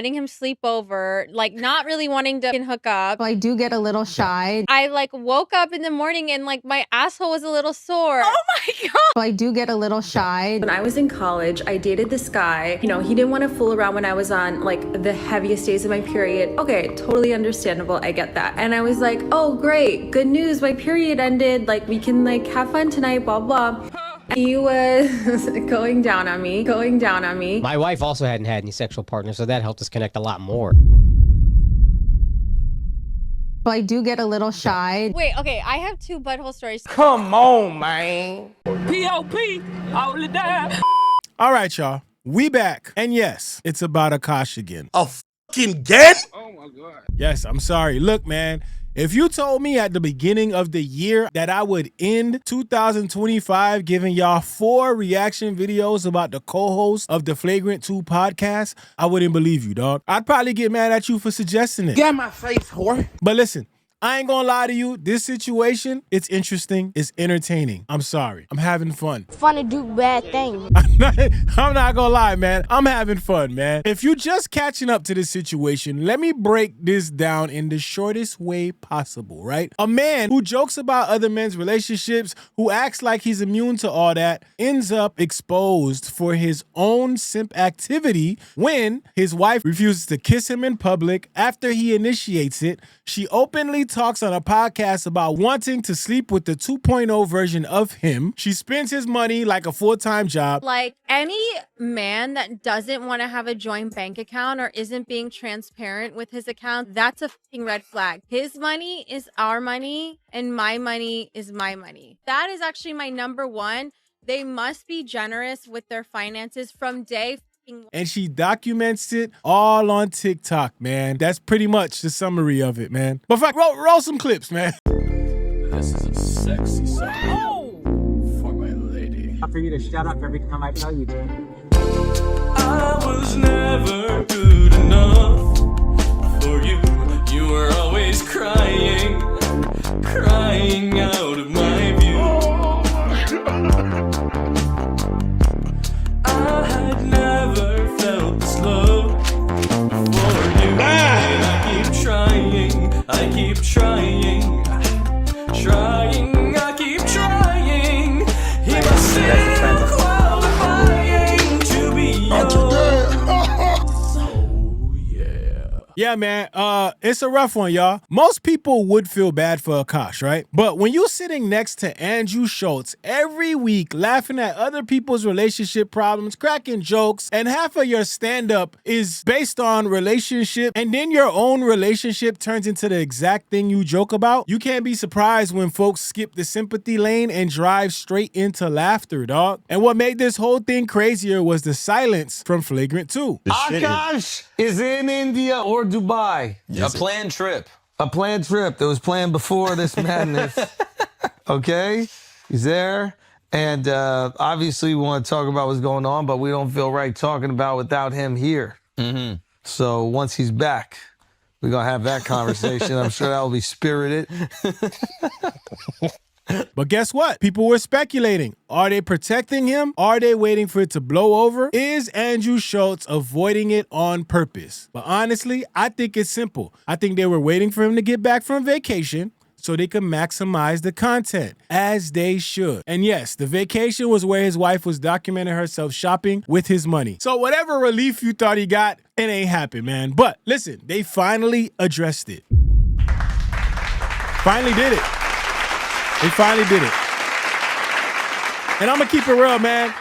letting him sleep over, like not really wanting to hook up. I do get a little shy. I like woke up in the morning and like my asshole was a little sore. Oh my God. I do get a little shy. When I was in college, I dated this guy. You know, he didn't want to fool around when I was on like the heaviest days of my period. Okay, totally understandable. I get that. And I was like, oh, great. Good news. My period ended. Like we can like have fun tonight, blah, blah. He was going down on me. My wife also hadn't had any sexual partners, so that helped us connect a lot more. I do get a little shy. Wait, okay, I have 2 butthole stories. Come on, man. P.O.P. all the time. All right, y'all. We back. And yes, it's about Akaash again. A fucking again? Oh my God. Yes, I'm sorry. Look, man. If you told me at the beginning of the year that I would end 2025 giving y'all 4 reaction videos about the co-host of the Flagrant 2 podcast, I wouldn't believe you, dog. I'd probably get mad at you for suggesting it. Get my face, whore. But listen, I ain't gonna lie to you. This situation, it's interesting. It's entertaining. I'm sorry. I'm having fun. Fun to do bad things. I'm not gonna lie, man. I'm having fun, man. If you're just catching up to this situation, let me break this down in the shortest way possible, right? A man who jokes about other men's relationships, who acts like he's immune to all that, ends up exposed for his own simp activity when his wife refuses to kiss him in public after he initiates it. She openly talks on a podcast about wanting to sleep with the 2.0 version of him. She spends his money like a full-time job. Like any man that doesn't want to have a joint bank account or isn't being transparent with his account, that's a fucking red flag. His money is our money and my money is my money. That is actually my number 1. They must be generous with their finances from day. And she documents it all on TikTok, man. That's pretty much the summary of it, man. But fuck, roll some clips, man. This is a sexy song. Oh! For my lady. For you to shut up every time I tell you to. I was never good enough for you. You were always crying out of my view. I had never felt this love for you. And I keep trying, I keep trying, I keep trying. He must still qualifying to be yours. So yeah. Yeah, man. It's a rough one, y'all. Most people would feel bad for Akaash, right? But when you're sitting next to Andrew Schultz every week, laughing at other people's relationship problems, cracking jokes, and half of your stand-up is based on relationship, and then your own relationship turns into the exact thing you joke about, you can't be surprised when folks skip the sympathy lane and drive straight into laughter, dog. And what made this whole thing crazier was the silence from Flagrant 2. Akaash is in India or Dubai. A planned trip. A planned trip that was planned before this madness. Okay? He's there. And obviously we want to talk about what's going on, but we don't feel right talking about without him here. Mm-hmm. So once he's back, we're going to have that conversation. I'm sure that will be spirited. But guess what? People were speculating. Are they protecting him? Are they waiting for it to blow over? Is Andrew Schultz avoiding it on purpose? But honestly, I think it's simple. I think they were waiting for him to get back from vacation so they could maximize the content, as they should. And yes, the vacation was where his wife was documenting herself shopping with his money. So whatever relief you thought he got, it ain't happened, man. But listen, they finally addressed it. Finally did it. They finally did it. And I'm gonna keep it real, man.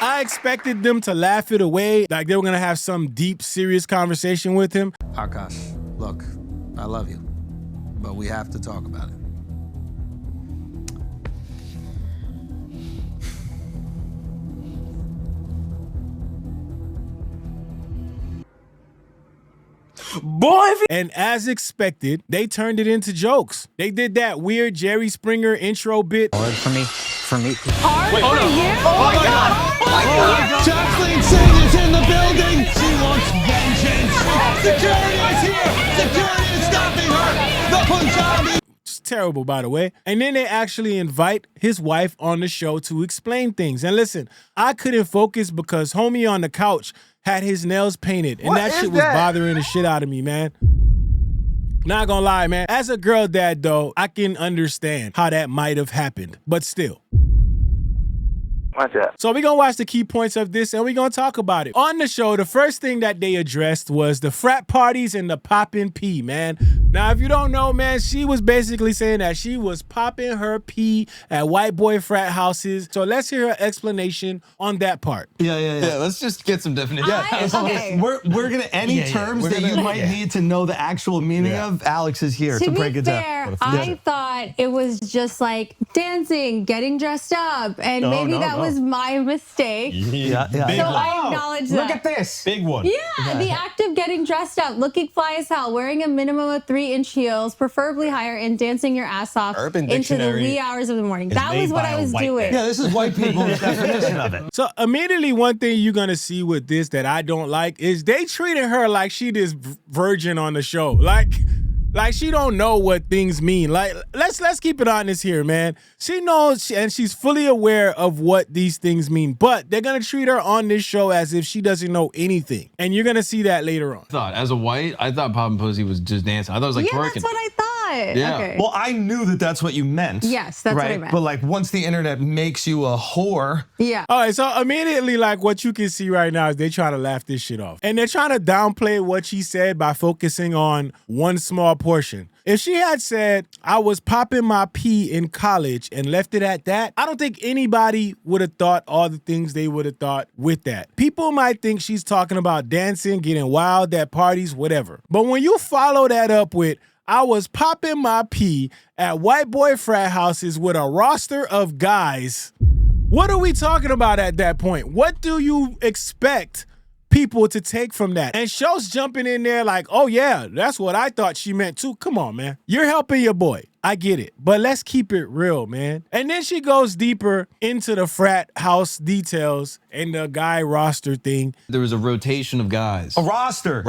I expected them to laugh it away, like they were gonna have some deep, serious conversation with him. Akaash, look, I love you, but we have to talk about it. Boy, And as expected, they turned it into jokes. They did that weird Jerry Springer intro bit. For me. hard for you? Oh my God! Oh my God! Jocelyn Singh is in the building! She wants vengeance! Security is here! Security is stopping her! The Punjabi! It's terrible, by the way. And then they actually invite his wife on the show to explain things. And listen, I couldn't focus because homie on the couch had his nails painted, and What that is shit was that? bothering the shit out of me, man. Not gonna lie, man. As a girl dad, though, I can understand how that might have happened, but still. Watch out. So we're gonna watch the key points of this and we're gonna talk about it. On the show, the first thing that they addressed was the frat parties and the poppin' pee, man. Now, if you don't know, man, she was basically saying that she was popping her pee at white boy frat houses. So let's hear her explanation on that part. Yeah, let's just get some definition. Okay. We're gonna any terms we're that gonna- you might need to know the actual meaning of. Alex is here to To break be it fair, down. I thought it was just like dancing, getting dressed up, and maybe that was my mistake. Yeah. So I acknowledge that. Look at this. Big one. Yeah, the act of getting dressed up, looking fly as hell, wearing a minimum of 3-inch heels, preferably higher, and dancing your ass off Urban into the Dictionary wee hours of the morning. is That was made what by I a was white doing. man. This is white people's definition of it. So immediately one thing you're gonna see with this that I don't like is they treated her like she this virgin on the show. Like she don't know what things mean. Like let's keep it honest here, man. She knows and she's fully aware of what these things mean, but they're gonna treat her on this show as if she doesn't know anything. And you're gonna see that later on. As a white, I thought poppin' pussy was just dancing. I thought it was like Yeah, twerking. that's what I thought. Yeah. Okay. Well, I knew that that's what you meant. Yes, that's what I right? meant. But like once the internet makes you a whore, Yeah. All right, so immediately, like what you can see right now is they trying to laugh this shit off. And they're trying to downplay what she said by focusing on one small portion. If she had said, I was popping my pee in college and left it at that, I don't think anybody would have thought all the things they would have thought with that. People might think she's talking about dancing, getting wild at parties, whatever. But when you follow that up with, I was popping my pee at white boy frat houses with a roster of guys, what are we talking about at that point? What do you expect people to take from that? And Schultz jumping in there like, oh yeah, that's what I thought she meant too. Come on, man. You're helping your boy. I get it. But let's keep it real, man. And then she goes deeper into the frat house details and the guy roster thing. There was a rotation of guys. a roster.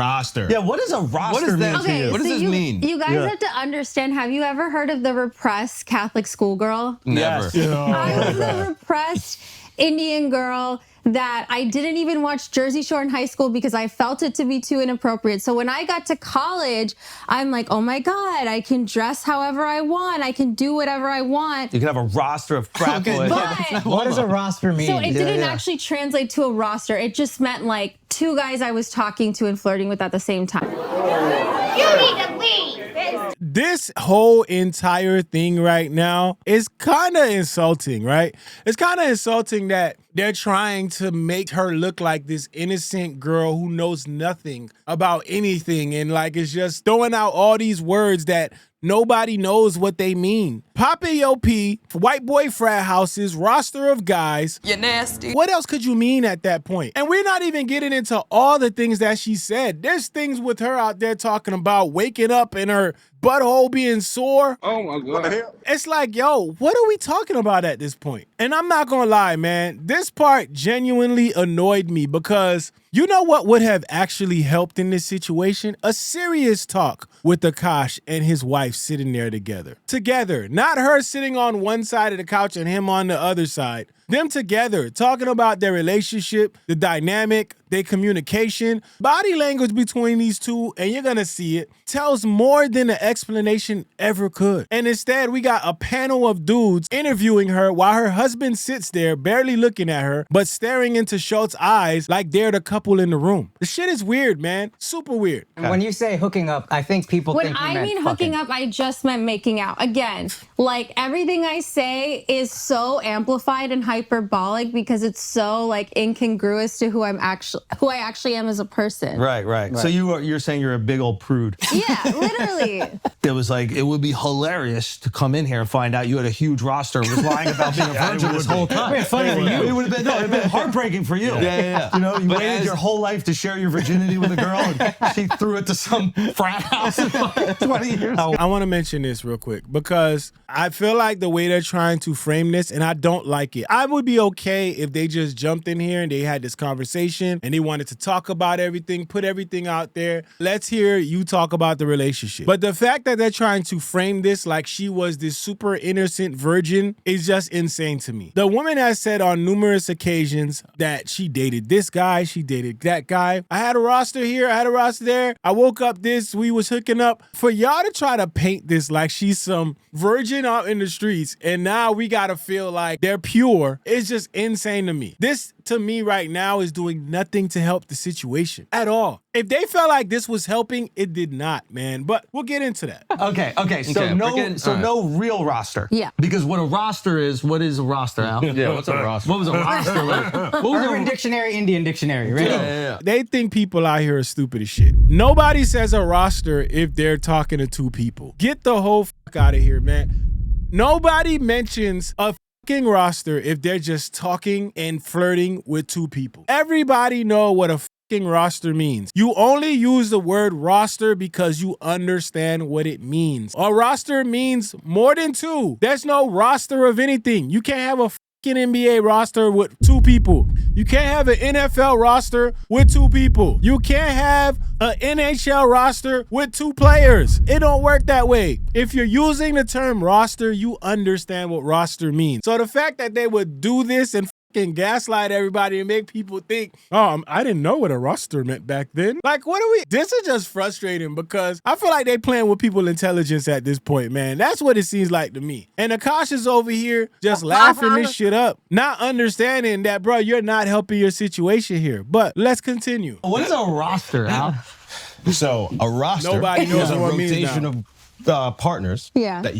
Yeah, what does a roster does that mean to Okay, you? What does so this mean? You guys have to understand, have you ever heard of the repressed Catholic schoolgirl? Never. I was the repressed Indian girl that I didn't even watch Jersey Shore in high school because I felt it to be too inappropriate. So when I got to college, I'm like, oh my God, I can dress however I want. I can do whatever I want. You can have a roster of frat boys. But What does a roster mean? so it didn't actually translate to a roster. It just meant like 2 guys I was talking to and flirting with at the same time. You need to leave. This whole entire thing right now is kind of insulting, right? It's kind of insulting that they're trying to make her look like this innocent girl who knows nothing about anything and like is just throwing out all these words that nobody knows what they mean. Poppin' your pee, white boy frat houses, roster of guys. You're nasty. What else could you mean at that point? And we're not even getting into all the things that she said. There's things with her out there talking about waking up and her butthole being sore. Oh my God. It's like, yo, what are we talking about at this point? And I'm not gonna lie, man, this part genuinely annoyed me because you know what would have actually helped in this situation? A serious talk with Akaash and his wife sitting there together. Together, not her sitting on one side of the couch and him on the other side. Them together, talking about their relationship, the dynamic, their communication, body language between these two, and you're gonna see it, tells more than the explanation ever could. And instead, we got a panel of dudes interviewing her while her husband sits there barely looking at her, but staring into Schultz's eyes like they're the couple in the room. The shit is weird, man. Super weird. When you say hooking up, I think people When think you I meant mean fucking. hooking up, I just meant making out. Again, like everything I say is so amplified and hyperbolic because it's so like incongruous to who I actually am as a person. Right. So you're saying you're a big old prude. Yeah, literally. It was like, it would be hilarious to come in here and find out you had a huge roster and was lying about being a virgin this whole time. It'd be funny for you. It would have been heartbeen for you. Yeah. You know, you But waited as- your whole life to share your virginity with a girl and she threw it to some frat house 20 years ago. I want to mention this real quick because I feel like the way they're trying to frame this, and I don't like it. I would be okay if they just jumped in here and they had this conversation and they wanted to talk about everything, put everything out there. Let's hear you talk about the relationship. But the fact that they're trying to frame this like she was this super innocent virgin is just insane to me. The woman has said on numerous occasions that she dated this guy, she dated that guy. I had a roster here, I had a roster there. I woke up we was hooking up. For y'all to try to paint this like she's some virgin out in the streets and now we gotta feel like they're pure, it's just insane to me. This, to me right now, is doing nothing to help the situation at all. If they felt like this was helping, it did not, man. But we'll get into that. Okay. So no real roster. Yeah. Because what is a roster, Al? Yeah, what's a roster? What was a roster? What was Urban Dictionary, Indian Dictionary, right? Yeah. They think people out here are stupid as shit. Nobody says a roster if they're talking to two people. Get the whole fuck out of here, man. Nobody mentions a fucking roster if they're just talking and flirting with two people. Everybody know what a fucking roster means. You only use the word roster because you understand what it means. A roster means more than two. There's no roster of anything. You can't have a NBA roster with two people. You can't have an NFL roster with two people. You can't have an NHL roster with two players. It don't work that way. If you're using the term roster, you understand what roster means. So the fact that they would do this and fucking gaslight everybody and make people think, oh, I didn't know what a roster meant back then. Like, what are we? This is just frustrating because I feel like they playing with people's intelligence at this point, man. That's what it seems like to me. And Akaash is over here just laughing this shit up, not understanding that, bro, you're not helping your situation here. But let's continue. What is a roster, Al? So a roster Nobody knows is a what it means rotation now. of partners that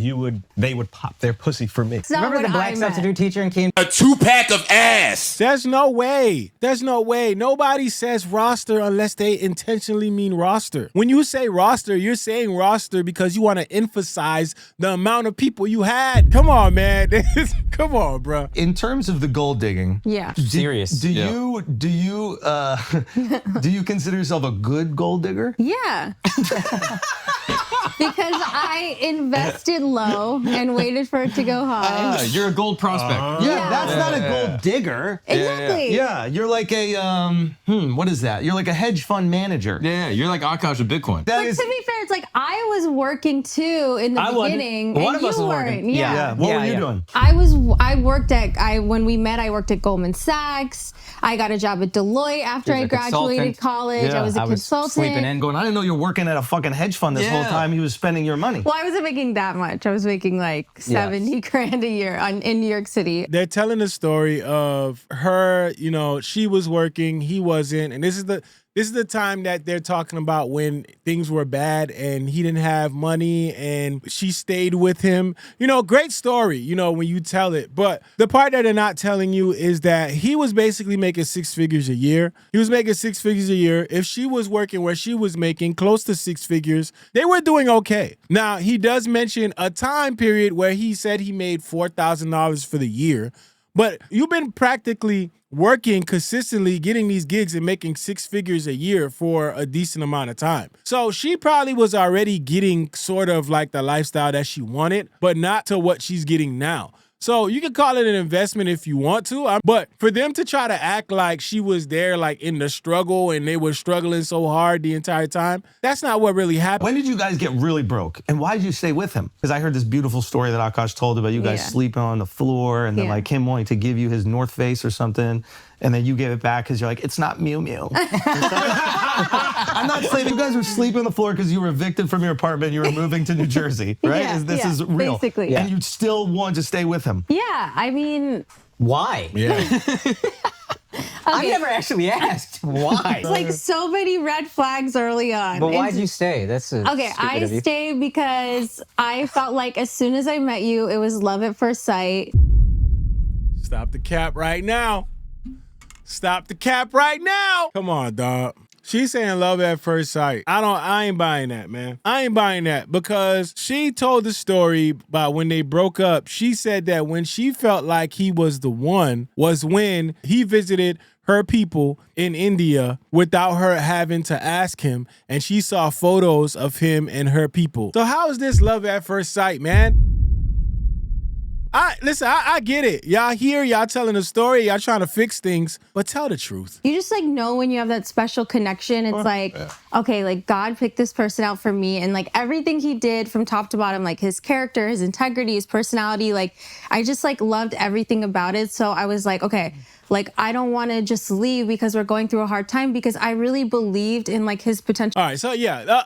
they would pop their pussy for me. Remember the black substitute teacher and came a 2-pack of ass. There's no way. There's no way. Nobody says roster unless they intentionally mean roster. When you say roster, you're saying roster because you want to emphasize the amount of people you had. Come on, man. Come on, bro. In terms of the gold digging, serious. Do you consider yourself a good gold digger? Yeah. Because I invested low and waited for it to go high. You're a gold prospect. That's not a gold digger. Exactly. Yeah, you're like a what is that? You're like a hedge fund manager. Yeah, you're like Akaash with Bitcoin. But to be fair, it's like I was working too in the beginning, One and of us you was weren't. working. Yeah. What were you doing? When we met, I worked at Goldman Sachs. I got a job at Deloitte after I graduated college. I was a consultant. Sleeping in. Going, I didn't know you were working at a fucking hedge fund this whole time. He was spending your money. Well, I wasn't making that much. I was making like 70 grand a year in New York City. They're telling the story of her, she was working, he wasn't. And this is the time that they're talking about when things were bad and he didn't have money and she stayed with him. Great story, when you tell it. But the part that they're not telling you is that he was basically making 6 figures a year. He was making 6 figures a year. If she was working where she was making close to 6 figures, they were doing okay. Now, he does mention a time period where he said he made $4,000 for the year. But you've been practically working consistently, getting these gigs and making 6 figures a year for a decent amount of time. So she probably was already getting sort of like the lifestyle that she wanted, but not to what she's getting now. So you can call it an investment if you want to, but for them to try to act like she was there like in the struggle and they were struggling so hard the entire time, that's not what really happened. When did you guys get really broke? And why did you stay with him? Because I heard this beautiful story that Akaash told about you guys sleeping on the floor and then like him wanting to give you his North Face or something. And then you gave it back because you're like, it's not Mew Mew. I'm not saying you guys were sleeping on the floor because you were evicted from your apartment. You were moving to New Jersey, right? This is real. Basically. And you still want to stay with him. Yeah, I mean... Why? Yeah. I never actually asked why. It's like so many red flags early on. But why'd you stay? That's okay. I stayed because I felt like as soon as I met you, it was love at first sight. Stop the cap right now. Stop the cap right now. Come on, dog. She's saying love at first sight. I ain't buying that, man. I ain't buying that because she told the story about when they broke up. She said that when she felt like he was the one was when he visited her people in India without her having to ask him, and she saw photos of him and her people. So how is this love at first sight, man? I get it. Y'all here, y'all telling a story, y'all trying to fix things, but tell the truth. You just like know when you have that special connection. It's like, okay, like God picked this person out for me, and like everything he did from top to bottom, like his character, his integrity, his personality, like I just like loved everything about it. So I was like, okay, like I don't want to just leave because we're going through a hard time, because I really believed in like his potential. All right, so yeah,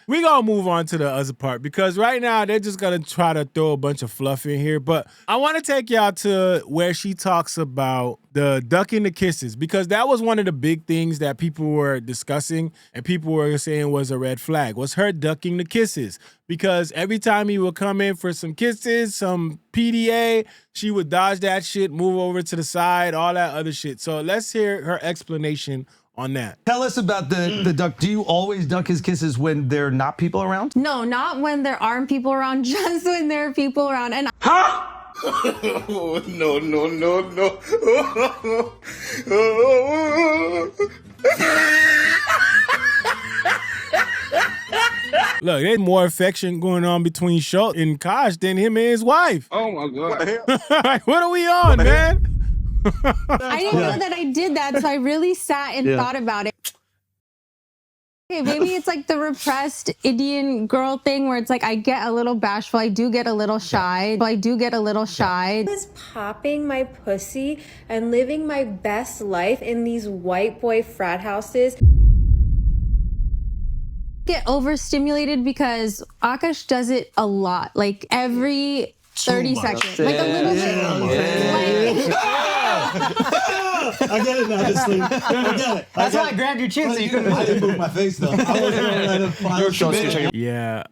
we gonna move on to the other part, because right now they're just gonna try to throw a bunch of fluff in here. But I want to take y'all to where she talks about the ducking the kisses, because that was one of the big things that people were discussing and people were saying was a red flag, was her ducking the kisses. Because every time he would come in for some kisses, some PDA, she would dodge that shit, move over to the side, all that other shit. So let's hear her explanation on that. Tell us about the duck. Do you always duck his kisses when there are not people around? No, not when there aren't people around, just when there are people around. And no, no, no, no. Look, there's more affection going on between Schultz and Akaash than him and his wife. Oh my God. Like, what are we on, man? I didn't know that I did that, so I really sat and thought about it. Okay, maybe it's like the repressed Indian girl thing where it's like I get a little bashful, I do get a little shy, I was popping my pussy and living my best life in these white boy frat houses. Get overstimulated because Akaash does it a lot, like every 30 seconds, like a little bit. I get it now, this thing. I get it. That's why I grabbed your chin so you couldn't. I didn't move my face though. I wasn't gonna let him find Yeah.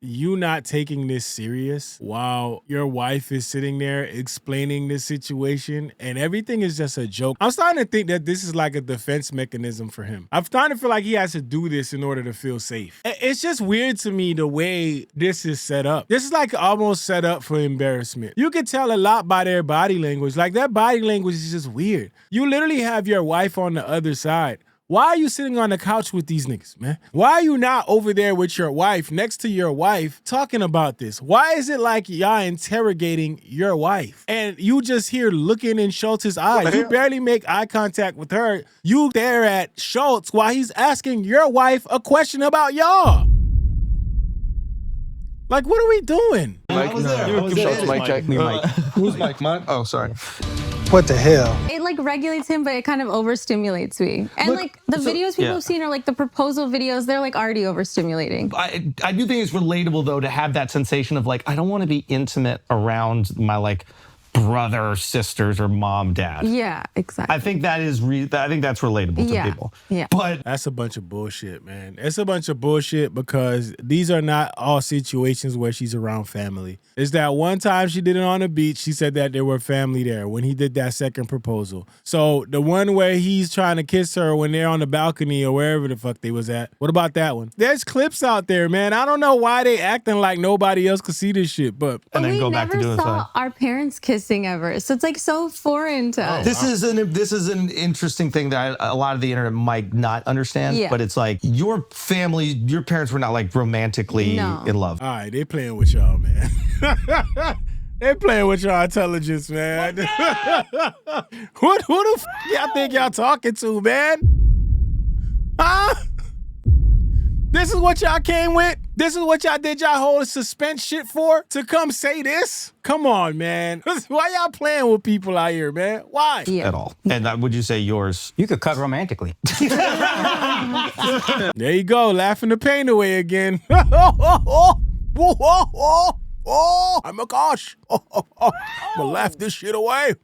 You not taking this serious while your wife is sitting there explaining this situation and everything is just a joke. I'm starting to think that this is like a defense mechanism for him. I'm starting to feel like he has to do this in order to feel safe. It's just weird to me the way this is set up. This is like almost set up for embarrassment. You can tell a lot by their body language. Like their body language is just weird. You literally have your wife on the other side. Why are you sitting on the couch with these niggas, man? Why are you not over there with your wife, next to your wife, talking about this? Why is it like y'all interrogating your wife? And you just here looking in Schultz's eyes. You barely make eye contact with her. You stare at Schultz while he's asking your wife a question about y'all. Like, what are we doing? Mic check. Who's Mike? Mine? Oh, sorry. What the hell? It like regulates him, but it kind of overstimulates me. And Look, like the videos people have seen are like the proposal videos, they're like already overstimulating. I do think it's relatable though to have that sensation of like, I don't want to be intimate around my like brother, sisters, or mom, dad. Yeah, exactly. I think that is I think that's relatable to people. Yeah. But that's a bunch of bullshit, man. It's a bunch of bullshit because these are not all situations where she's around family. It's that one time she did it on the beach, she said that there were family there when he did that second proposal. So the one where he's trying to kiss her when they're on the balcony or wherever the fuck they was at. What about that one? There's clips out there, man. I don't know why they acting like nobody else could see this shit, but and then go back to doing saw our parents kissing ever, so it's like so foreign to us. This is an interesting thing that a lot of the internet might not understand. Yeah. But it's like your family, your parents were not like romantically in love. All right, they playing with y'all, man. They playing with y'all intelligence, man. Who the f y'all think y'all talking to, man? Huh? This is what y'all came with? This is what y'all did y'all whole suspense shit for? To come say this? Come on, man. Why y'all playing with people out here, man? Why? At all. And would you say yours? You could cut romantically. There you go, laughing the pain away again. Oh, I'm Akaash. I'm gonna laugh this shit away.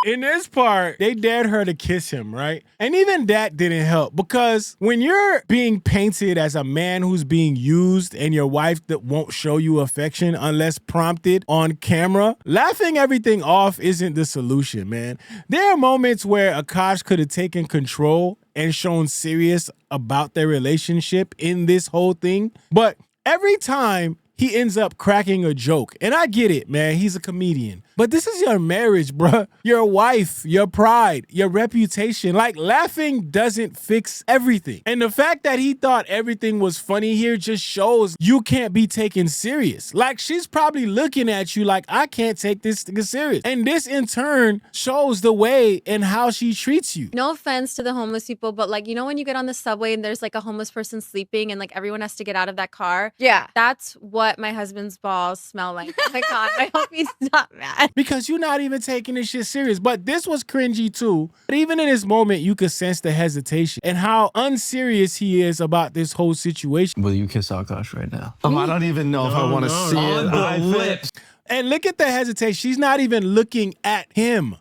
In this part, they dared her to kiss him, right? And even that didn't help because when you're being painted as a man who's being used and your wife that won't show you affection unless prompted on camera, laughing everything off isn't the solution, man. There are moments where Akaash could have taken control and shown serious about their relationship in this whole thing, but every time he ends up cracking a joke, and I get it, man, he's a comedian. But this is your marriage, bruh. Your wife, your pride, your reputation. Like, laughing doesn't fix everything. And the fact that he thought everything was funny here just shows you can't be taken serious. Like, she's probably looking at you like, I can't take this serious. And this in turn shows the way and how she treats you. No offense to the homeless people, but like, you know, when you get on the subway and there's like a homeless person sleeping and like everyone has to get out of that car? Yeah. That's what my husband's balls smell like. Oh my God, I hope he's not mad. Because you're not even taking this shit serious. But this was cringy too. But even in this moment, you could sense the hesitation and how unserious he is about this whole situation. Will you kiss Akaash right now? I don't even know if I want to see it. On the lips. And look at the hesitation. She's not even looking at him.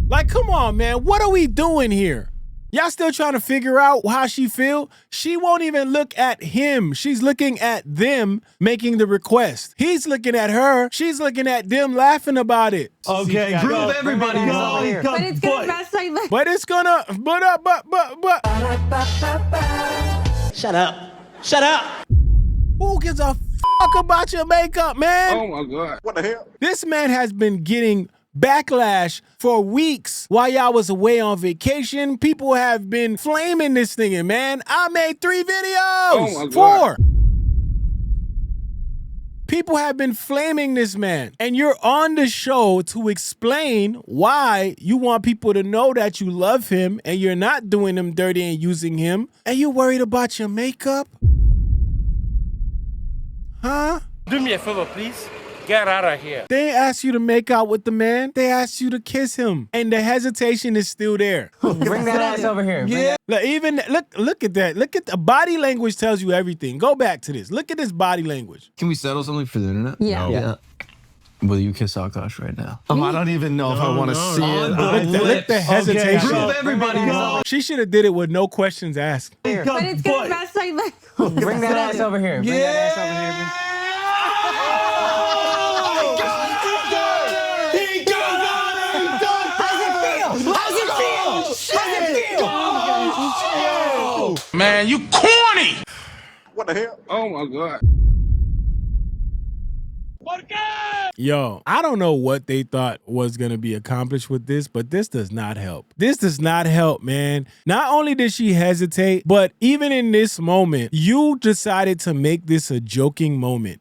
Like, come on, man. What are we doing here? Y'all still trying to figure out how she feel? She won't even look at him. She's looking at them making the request. He's looking at her. She's looking at them laughing about it. Okay, prove everybody wrong. But it's gonna mess like that. But it's gonna, but. Shut up. Shut up. Who gives a fuck about your makeup, man? Oh my God. What the hell? This man has been getting backlash for weeks while y'all was away on vacation. People have been flaming this thing, man. I made 3 videos. Oh my God. 4. People have been flaming this man. And you're on the show to explain why you want people to know that you love him and you're not doing him dirty and using him. And you're worried about your makeup? Huh? Do me a favor, please. Get out of here. They asked you to make out with the man. They asked you to kiss him. And the hesitation is still there. Bring that ass over here. Yeah. Look at that. Look at the body language tells you everything. Go back to this. Look at this body language. Can we settle something for the internet? Yeah. No. Yeah. Will you kiss Akaash right now? I don't even know if I want to see it. Look at the hesitation. Prove everybody wrong. She should have did it with no questions asked. But it's gonna mess like that. Bring that ass over here. Bring that ass over here. Man, you corny! What the hell? Oh my God. Yo, I don't know what they thought was going to be accomplished with this, but this does not help. This does not help, man. Not only did she hesitate, but even in this moment, you decided to make this a joking moment.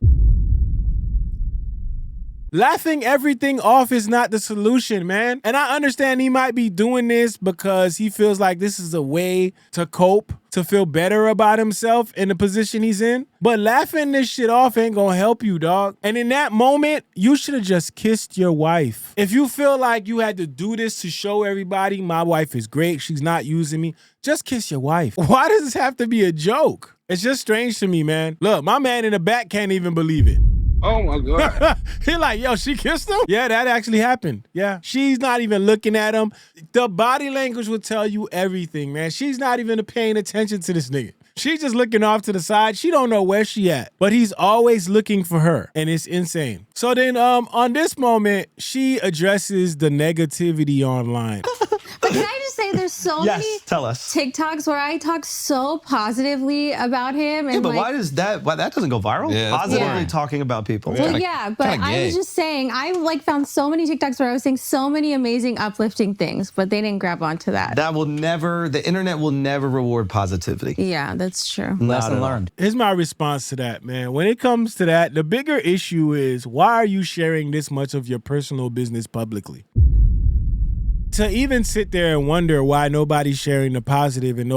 Laughing everything off is not the solution, man. And I understand he might be doing this because he feels like this is a way to cope, to feel better about himself in the position he's in. But laughing this shit off ain't gonna help you, dog. And in that moment, you should have just kissed your wife. If you feel like you had to do this to show everybody, my wife is great, she's not using me, just kiss your wife. Why does this have to be a joke? It's just strange to me, man. Look, my man in the back can't even believe it. Oh my God. He like, yo, she kissed him? Yeah, that actually happened. Yeah. She's not even looking at him. The body language will tell you everything, man. She's not even paying attention to this nigga. She's just looking off to the side. She don't know where she at, but he's always looking for her, and it's insane. So then on this moment, she addresses the negativity online. But can I just say there's so many TikToks where I talk so positively about him. And Yeah, but like, why that doesn't go viral? Yeah, that's Positively boring. talking about people. Well, yeah, but I was just saying, I like found so many TikToks where I was saying so many amazing, uplifting things, but they didn't grab onto that. The internet will never reward positivity. Yeah, that's true. Lesson learned. Here's my response to that, man. When it comes to that, the bigger issue is, why are you sharing this much of your personal business publicly? To even sit there and wonder why nobody's sharing the positive and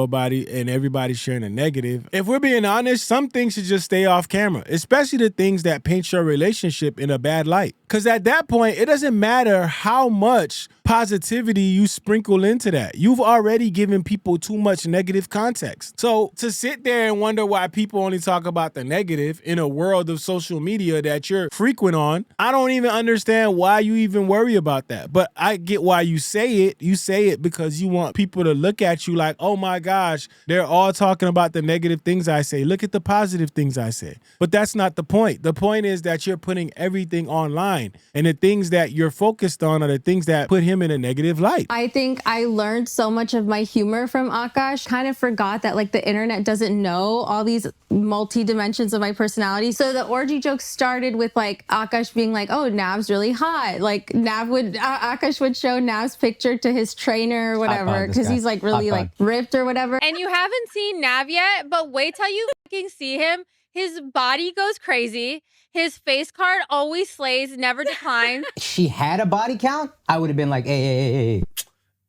everybody's sharing the negative. If we're being honest, some things should just stay off camera, especially the things that paint your relationship in a bad light. Because at that point, it doesn't matter how much positivity you sprinkle into that. You've already given people too much negative context. So to sit there and wonder why people only talk about the negative in a world of social media that you're frequent on, I don't even understand why you even worry about that. But I get why you say it. You say it because you want people to look at you like, oh my gosh, they're all talking about the negative things I say. Look at the positive things I say. But that's not the point. The point is that you're putting everything online, and the things that you're focused on are the things that put him him in a negative light. I think I learned so much of my humor from Akaash. Kind of forgot that like the internet doesn't know all these multi dimensions of my personality. So the orgy joke started with like Akaash being like, "Oh, Nav's really hot." Like Akaash would show Nav's picture to his trainer or whatever because he's like really like ripped or whatever. And you haven't seen Nav yet, but wait till you fucking see him. His body goes crazy. His face card always slays, never declines. She had a body count, I would have been like, hey.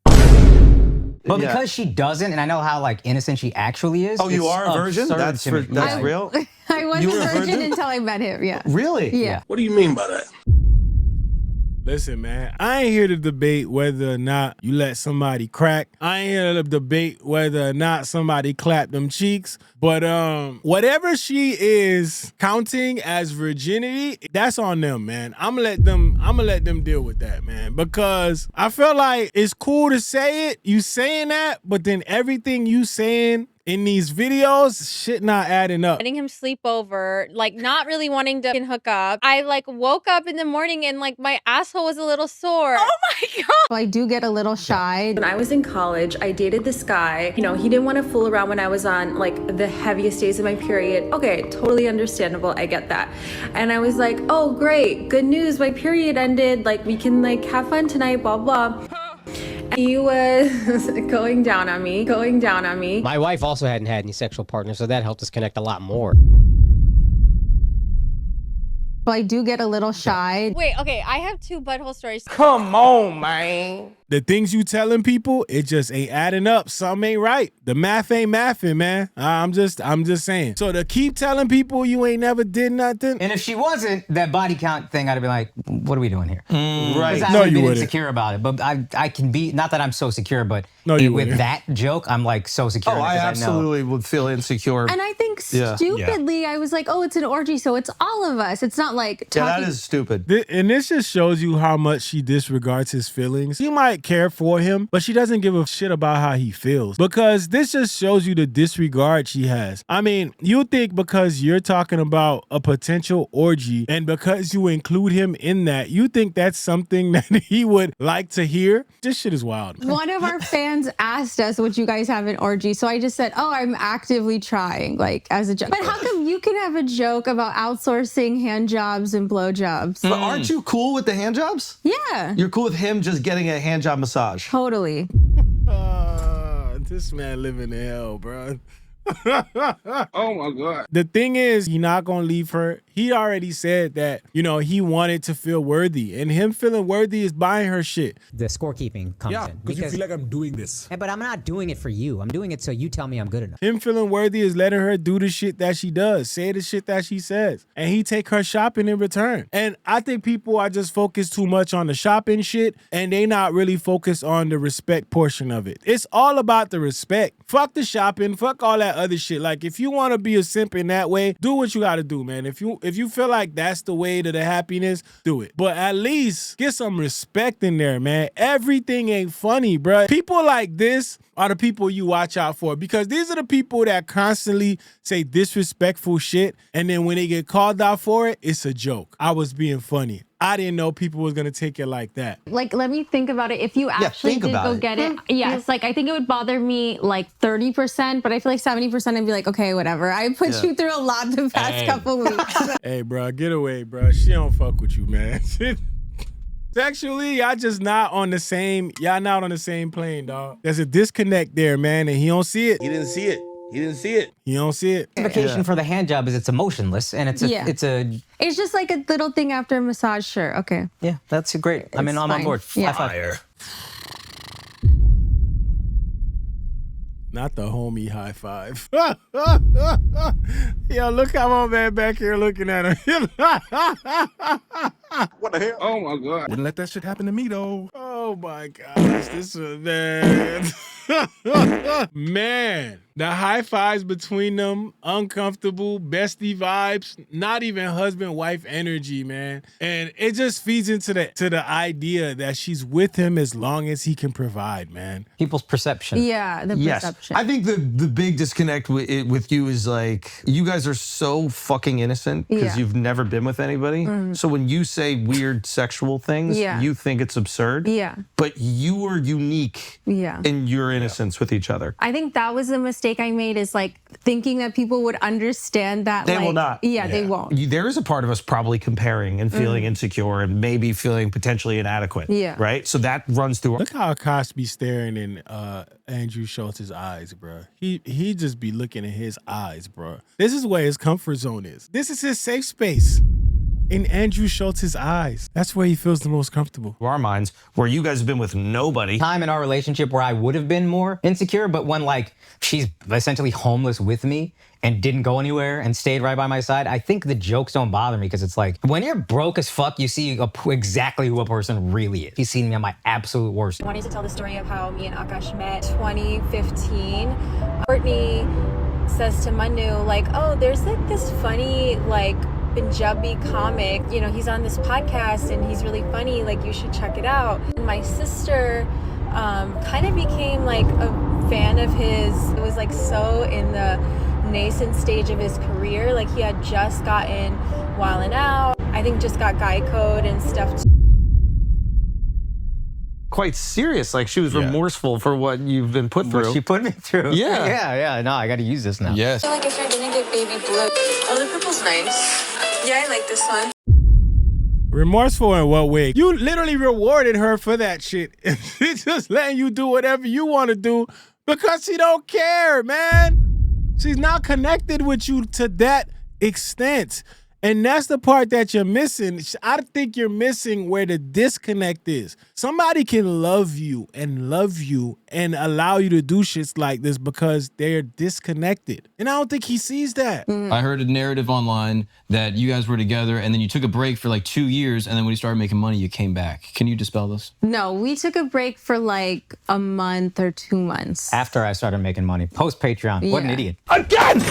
But because she doesn't, and I know how like innocent she actually is. Oh, you are a virgin? That's real? I was a virgin until I met him, yeah. Really? Yeah. What do you mean by that? Listen, man, I ain't here to debate whether or not you let somebody crack. I ain't here to debate whether or not somebody clapped them cheeks. But whatever she is counting as virginity, that's on them, man. I'm gonna let them deal with that, man. Because I feel like it's cool to say it, you saying that, but then everything you saying in these videos, shit not adding up. Letting him sleep over, like not really wanting to hook up. I like woke up in the morning and like my asshole was a little sore. Oh my God. I do get a little shy. When I was in college, I dated this guy. You know, he didn't want to fool around when I was on like the heaviest days of my period. Okay, totally understandable. I get that. And I was like, oh, great. Good news. My period ended. Like we can like have fun tonight, blah, blah. He was going down on me. My wife also hadn't had any sexual partners, so that helped us connect a lot more. I do get a little shy. Wait, okay, I have two butthole stories. Come on, man. The things you telling people, it just ain't adding up. Something ain't right. The math ain't mathing, man. I'm just saying. So to keep telling people you ain't never did nothing. And if she wasn't, that body count thing, I'd have been like, what are we doing here? Right. I would have been insecure about it. But I can be, not that I'm so secure, but with that joke, I'm like so secure. Oh, I absolutely would feel insecure. And I think stupidly, I was like, oh, it's an orgy, so it's all of us. It's not like talking. Yeah, that is stupid. And this just shows you how much she disregards his feelings. You might care for him, but she doesn't give a shit about how he feels. Because this just shows you the disregard she has. I mean, you think because you're talking about a potential orgy and because you include him in that, you think that's something that he would like to hear? This shit is wild. One of our fans asked us, would you guys have an orgy? So I just said, oh, I'm actively trying, like as a joke. But how come you can have a joke about outsourcing hand jobs and blow jobs? But aren't you cool with the hand jobs? Yeah. You're cool with him just getting a hand job massage? Totally. This man living in hell, bro. Oh my God. The thing is, he's not gonna leave her. He already said that, you know, he wanted to feel worthy, and him feeling worthy is buying her shit. The scorekeeping comes in. Because you feel like I'm doing this. But I'm not doing it for you. I'm doing it so you tell me I'm good enough. Him feeling worthy is letting her do the shit that she does, say the shit that she says, and he take her shopping in return. And I think people are just focused too much on the shopping shit, and they not really focused on the respect portion of it. It's all about the respect. Fuck the shopping, fuck all that other shit. Like, if you want to be a simp in that way, do what you gotta do, man. If you feel like that's the way to the happiness, do it. But at least get some respect in there, man. Everything ain't funny, bruh. People like this are the people you watch out for, because these are the people that constantly say disrespectful shit, and then when they get called out for it, it's a joke. I was being funny. I didn't know people was gonna take it like that. Like, let me think about it. If you actually did go get it, yes, like I think it would bother me like 30%, but I feel like 70% I'd be like, okay, whatever. I put you through a lot the past couple weeks. Hey, bro, get away, bro. She don't fuck with you, man. Sexually, y'all just not on the same, y'all not on the same plane, dog. There's a disconnect there, man, and he don't see it. He didn't see it. He didn't see it. You don't see it. Justification for the hand job is it's emotionless, and it's It's just like a little thing after a massage. Sure, okay. Yeah, that's great. I mean, I'm on board. Yeah. High five. Not the homie high five. Yo, look how my man back here looking at him. What the hell? Oh my God. Wouldn't let that shit happen to me though. Oh my gosh, this is man. Man, the high fives between them, uncomfortable, bestie vibes, not even husband-wife energy, man. And it just feeds into the idea that she's with him as long as he can provide, man. People's perception. Yeah, the perception. I think the big disconnect with you is like, you guys are so fucking innocent because you've never been with anybody. So when you say say weird sexual things, you think it's absurd. Yeah. But you were unique in your innocence with each other. I think that was the mistake I made, is like thinking that people would understand that. They like, will not. Yeah, they won't. There is a part of us probably comparing and feeling insecure and maybe feeling potentially inadequate. Yeah. Right? So that runs through. Look how Akaash be staring in Andrew Schultz's eyes, bro. He just be looking in his eyes, bro. This is where his comfort zone is. This is his safe space. In Andrew Schultz's eyes. That's where he feels the most comfortable. Our minds, where you guys have been with nobody. Time in our relationship where I would have been more insecure, but when like she's essentially homeless with me and didn't go anywhere and stayed right by my side, I think the jokes don't bother me, because it's like when you're broke as fuck, you see exactly who a person really is. He's seen me at my absolute worst. I wanted to tell the story of how me and Akaash met 2015. Courtney says to Manu, like, oh, there's like this funny, like, Punjabi comic, you know, he's on this podcast and he's really funny, like you should check it out. And my sister kind of became like a fan of his. It was like so in the nascent stage of his career, like he had just gotten Wildin' Out, I think just got Guy Code and stuff. Quite serious, like she was remorseful for what you've been put through. What she put me through. Yeah. No, I got to use this now. Yes. I feel like if you're gonna get baby blue, oh, the purple's nice. Yeah, I like this one. Remorseful in what way? You literally rewarded her for that shit. She's just letting you do whatever you want to do because she don't care, man. She's not connected with you to that extent. And that's the part that you're missing. I think you're missing where the disconnect is. Somebody can love you and allow you to do shits like this because they're disconnected. And I don't think he sees that. I heard a narrative online that you guys were together and then you took a break for like 2 years, and then when you started making money, you came back. Can you dispel this? No, we took a break for like a month or 2 months. After I started making money, post Patreon. What an idiot. Again!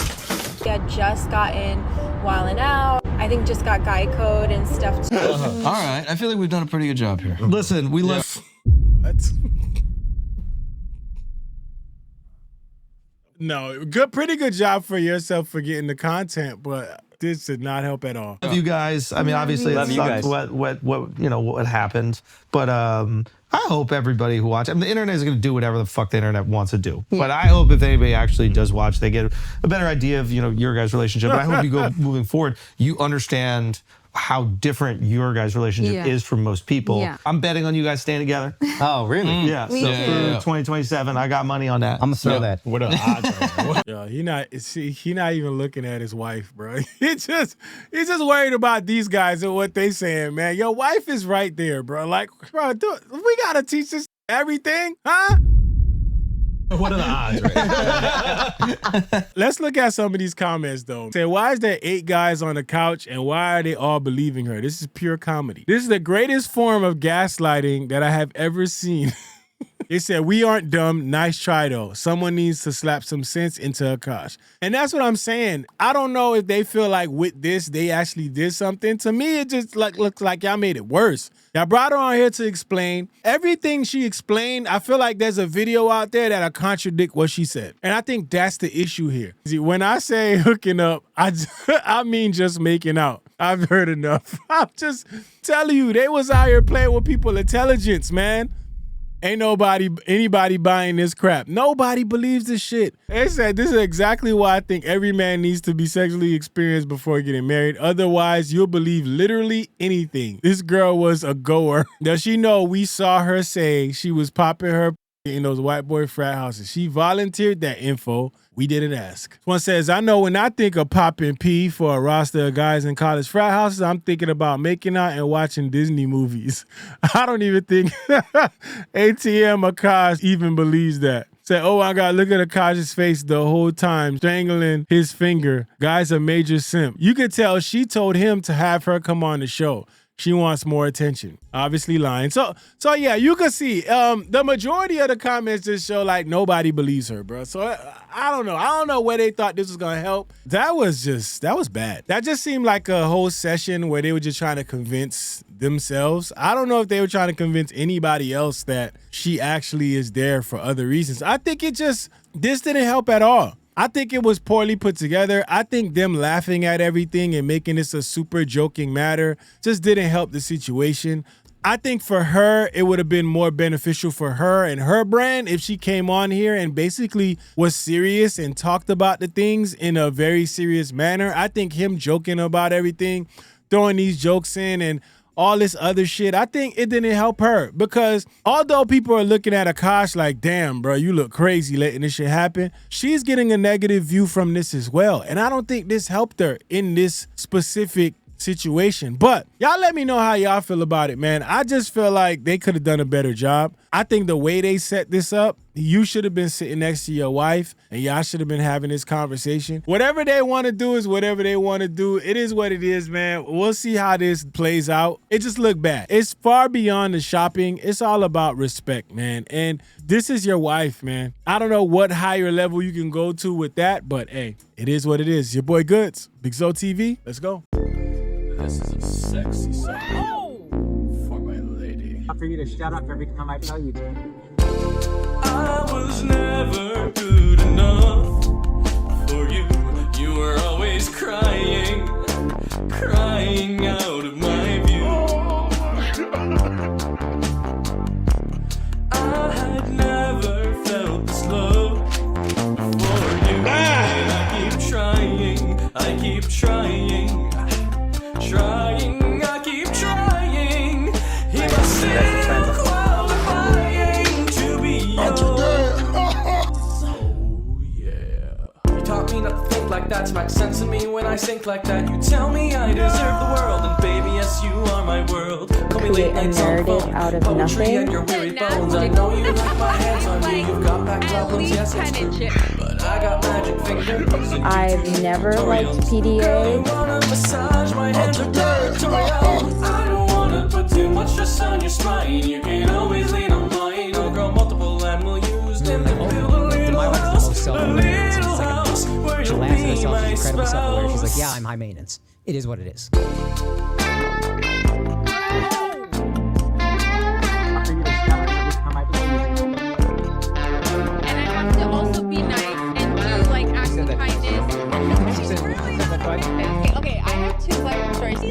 He had just gotten Wildin' Out, I think just got Guy Code and stuff too. All right, I feel like we've done a pretty good job here. Listen, we left. What? No, pretty good job for yourself for getting the content, but this did not help at all. Love you guys. I mean, obviously it sucked what happened, but I hope everybody who watches, I mean, the internet is going to do whatever the fuck the internet wants to do. Yeah. But I hope if anybody actually does watch, they get a better idea of, your guys' relationship. And I hope you go moving forward, you understand how different your guys' relationship is from most people. Yeah. I'm betting on you guys staying together. Oh, really? Yeah. So for 2027, I got money on that. I'm gonna throw that. What are the odds? Yeah, he not even looking at his wife, bro. He's just worried about these guys and what they saying, man. Your wife is right there, bro. Like, bro, we gotta teach this everything, huh? What are the odds, right? Let's look at some of these comments, though. Say, why is there 8 guys on the couch and why are they all believing her? This is pure comedy. This is the greatest form of gaslighting that I have ever seen. They said, we aren't dumb. Nice try, though. Someone needs to slap some sense into Akaash. And that's what I'm saying. I don't know if they feel like with this, they actually did something. To me, it just looks like y'all made it worse. Y'all brought her on here to explain. Everything she explained, I feel like there's a video out there that'll contradict what she said. And I think that's the issue here. See, when I say hooking up, I mean just making out. I've heard enough. I'm just telling you, they was out here playing with people's intelligence, man. Ain't anybody buying this crap. Nobody believes this shit. They said this is exactly why I think every man needs to be sexually experienced before getting married. Otherwise, you'll believe literally anything. This girl was a goer. Does she know we saw her say she was popping her in those white boy frat houses? She volunteered that info. We didn't ask. One says, I know when I think of popping P for a roster of guys in college frat houses, I'm thinking about making out and watching Disney movies. I don't even think ATM Akaash even believes that. Say, oh my God, look at Akaash's face the whole time, strangling his finger. Guy's a major simp. You could tell she told him to have her come on the show. She wants more attention. Obviously lying. So yeah, you can see the majority of the comments just show like nobody believes her, bro. So I don't know. I don't know where they thought this was gonna help. That was bad. That just seemed like a whole session where they were just trying to convince themselves. I don't know if they were trying to convince anybody else that she actually is there for other reasons. I think this didn't help at all. I think it was poorly put together. I think them laughing at everything and making this a super joking matter just didn't help the situation. I think for her, it would have been more beneficial for her and her brand if she came on here and basically was serious and talked about the things in a very serious manner. I think him joking about everything, throwing these jokes in and all this other shit, I think it didn't help her, because although people are looking at Akaash like, damn, bro, you look crazy letting this shit happen, she's getting a negative view from this as well. And I don't think this helped her in this specific situation. But y'all let me know how y'all feel about it, man. I just feel like they could have done a better job. I think the way they set this up, you should have been sitting next to your wife and y'all should have been having this conversation. Whatever they want to do is whatever they want to do. It is what it is, man. We'll see how this plays out. It just looked bad. It's far beyond the shopping. It's all about respect, man. And this is your wife, man. I don't know what higher level you can go to with that, but hey, it is what it is. Your boy Goods, BigZoeTV. Let's go. This is a sexy song for my lady. For you to shut up every time I tell you to. I was never good enough for you. You were always crying, crying out of my view. I had never felt this love for you. And I keep trying, I keep trying. I keep trying. If I still qualifying to be yours. So yeah. You taught me not to think like that, to make sense of me when I sink like that. You tell me I deserve the world, and baby, yes, you are my world. Call me late nights on the phone, out of poetry nothing. and your weary bones. I know you like my hands on you. You've got back problems, yes, it's true. But I got magic fingers. I've never liked PDA. Massage my hands are territorial. I don't wanna put too much stress on your spine. You can always lean on mine. I'll grow multiple and we'll use them to build a little house. A little house where you'll be my spouse. She's like, yeah, I'm high maintenance. It is what it is. Also be nice and do like acts of kindness. Okay, I have two life stories. You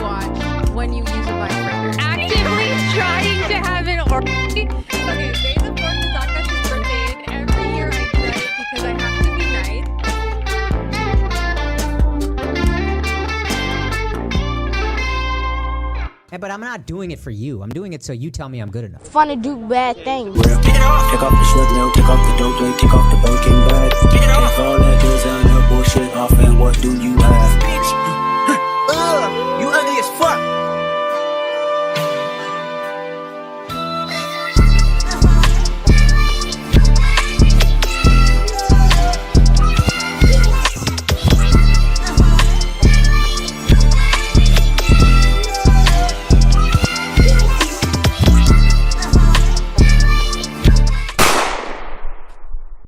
watch when you use a vibrator. Actively trying to have an orgy. Okay, May the 4th is Akaash's birthday, and every year I dread it because I have to be nice. Hey, but I'm not doing it for you. I'm doing it so you tell me I'm good enough. Fun to do bad things. Take off the short nail, take off the dope, take off the broken bag. If all that is